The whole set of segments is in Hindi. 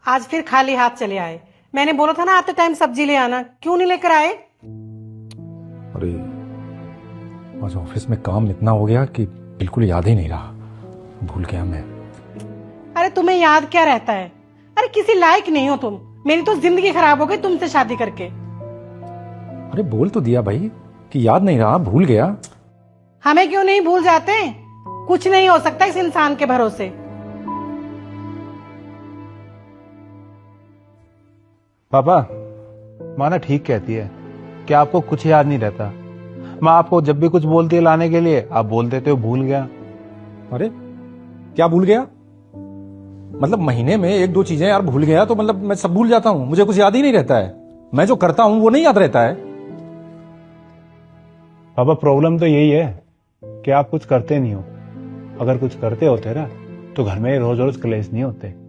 आज फिर खाली हाथ चले आए। मैंने बोला था ना आते टाइम सब्जी ले आना, क्यों नहीं लेकर आए? अरे आज ऑफिस में काम इतना हो गया कि बिल्कुल याद ही नहीं रहा, भूल गया मैं। अरे तुम्हें याद क्या रहता है? अरे किसी लायक नहीं हो तुम। मेरी तो जिंदगी खराब हो गई तुमसे शादी करके। अरे बोल तो दिया भाई कि याद नहीं रहा, भूल गया। हमें क्यों नहीं भूल जाते? कुछ नहीं हो सकता इस इंसान के भरोसे। पापा, माँ ना ठीक कहती है कि आपको कुछ याद नहीं रहता। माँ आपको जब भी कुछ बोलती है लाने के लिए, आप बोल देते हो भूल गया। अरे क्या भूल गया? मतलब महीने में एक दो चीजें यार भूल गया तो मतलब मैं सब भूल जाता हूँ, मुझे कुछ याद ही नहीं रहता है। मैं जो करता हूँ वो नहीं याद रहता है। पापा प्रॉब्लम तो यही है कि आप कुछ करते नहीं हो। अगर कुछ करते होते ना तो घर में रोज रोज क्लेश नहीं होते।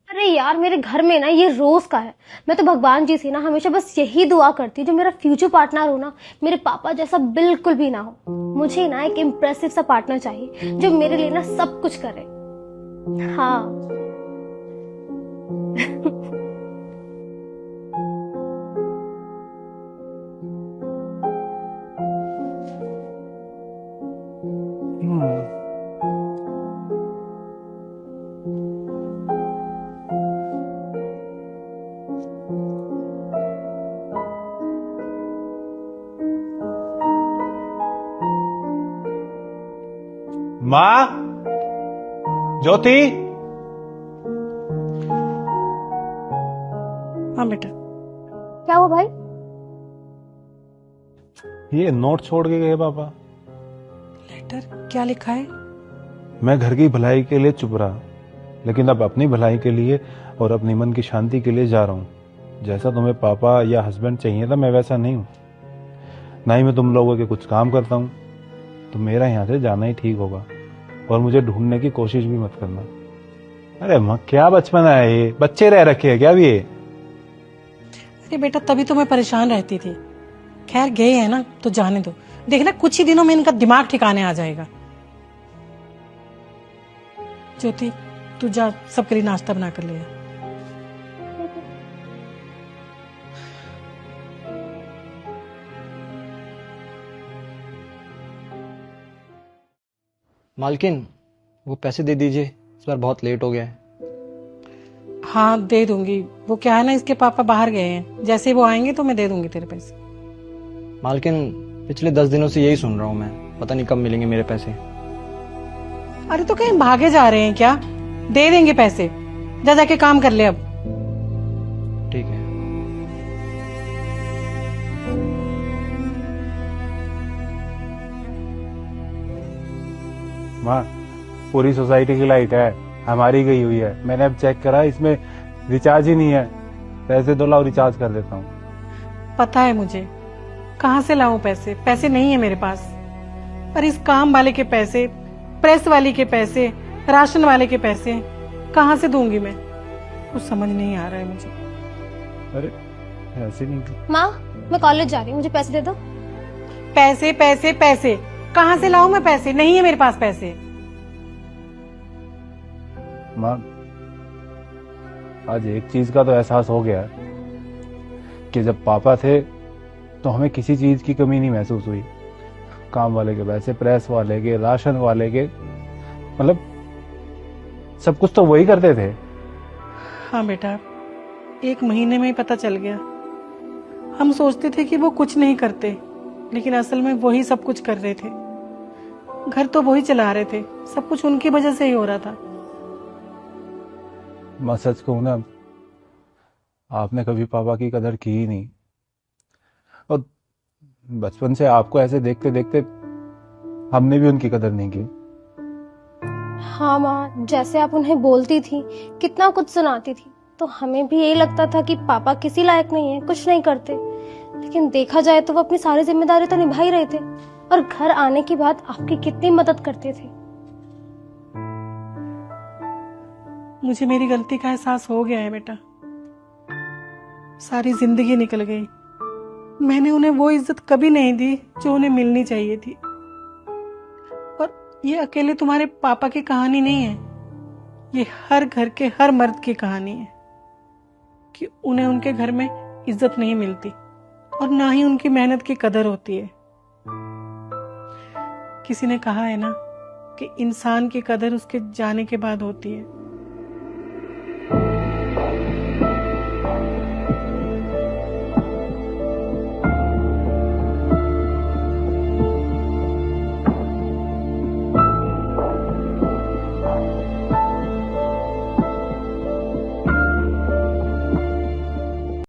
अरे यार, मेरे घर में ना ये रोज का है। मैं तो भगवान जी से ना हमेशा बस यही दुआ करती हूँ जो मेरा फ्यूचर पार्टनर हो ना मेरे पापा जैसा बिल्कुल भी ना हो। मुझे ना एक इम्प्रेसिव सा पार्टनर चाहिए जो मेरे लिए ना सब कुछ करे। हाँ। माँ, ज्योति। हाँ बेटा। क्या हुआ भाई? ये नोट छोड़ के गए पापा। लेटर क्या लिखा है? मैं घर की भलाई के लिए चुप रहा, लेकिन अब अपनी भलाई के लिए और अपनी मन की शांति के लिए जा रहा हूँ। जैसा तुम्हें पापा या हस्बैंड चाहिए था मैं वैसा नहीं हूँ। ना ही मैं तुम लोगों के कुछ काम करता हूँ, तो मेरा यहाँ से जाना ही ठीक होगा। और मुझे ढूंढने की कोशिश भी मत करना। अरे माँ, क्या बचपन है ये, बच्चे रह रखे हैं क्या भी ये? अरे बेटा तभी तो मैं परेशान रहती थी। खैर गए हैं ना तो जाने दो। देखना कुछ ही दिनों में इनका दिमाग ठिकाने आ जाएगा। ज्योति तू जा, सबके लिए नाश्ता बना कर ले आ। मालकिन, वो पैसे दे दीजिए, इस बार बहुत लेट हो गया है। हाँ दे दूंगी। वो क्या है ना, इसके पापा बाहर गए हैं, जैसे वो आएंगे तो मैं दे दूंगी तेरे पैसे। मालकिन, पिछले 10 दिनों से यही सुन रहा हूँ मैं, पता नहीं कब मिलेंगे मेरे पैसे। अरे तो कहीं भागे जा रहे हैं क्या? दे देंगे पैसे। जा जाके काम कर ले अब। ठीक है। माँ, पूरी सोसाइटी की लाइट है, हमारी गई हुई है। मैंने अब चेक करा, इसमें रिचार्ज ही नहीं है। पैसे दो, लाओ रिचार्ज कर देता हूँ। पता है मुझे, कहाँ से लाऊं पैसे? पैसे नहीं है मेरे पास। पर इस काम वाले के पैसे, प्रेस वाली के पैसे, राशन वाले के पैसे कहाँ से दूंगी मैं? कुछ समझ नहीं आ रहा है मुझे। अरे ऐसे नहीं। माँ, मैं कॉलेज जा रही हूँ, मुझे पैसे दे दो। पैसे पैसे पैसे कहाँ से लाऊं मैं? पैसे नहीं है मेरे पास पैसे। माँ, आज एक चीज का तो एहसास हो गया कि जब पापा थे तो हमें किसी चीज की कमी नहीं महसूस हुई। काम वाले के पैसे, प्रेस वाले के, राशन वाले के, मतलब सब कुछ तो वही करते थे। हाँ बेटा, एक महीने में ही पता चल गया। हम सोचते थे कि वो कुछ नहीं करते, लेकिन असल में वही सब कुछ कर रहे थे। घर तो वही चला रहे थे, सब कुछ उनकी वजह से ही हो रहा था। मैं सच कहूं ना, आपने कभी पापा की कदर की ही नहीं। और बचपन से आपको ऐसे देखते देखते हमने भी उनकी कदर नहीं की। हाँ माँ, जैसे आप उन्हें बोलती थी, कितना कुछ सुनाती थी, तो हमें भी यही लगता था कि पापा किसी लायक नहीं है, कुछ नहीं करते। लेकिन देखा जाए तो वो अपनी सारी जिम्मेदारी तो निभा ही रहे थे, और घर आने के बाद आपकी कितनी मदद करते थे। मुझे मेरी गलती का एहसास हो गया है बेटा। सारी जिंदगी निकल गई, मैंने उन्हें वो इज्जत कभी नहीं दी जो उन्हें मिलनी चाहिए थी। और ये अकेले तुम्हारे पापा की कहानी नहीं है, ये हर घर के हर मर्द की कहानी है कि उन्हें उनके घर में इज्जत नहीं मिलती और ना ही उनकी मेहनत की कदर होती है। किसी ने कहा है ना कि इंसान की कदर उसके जाने के बाद होती है।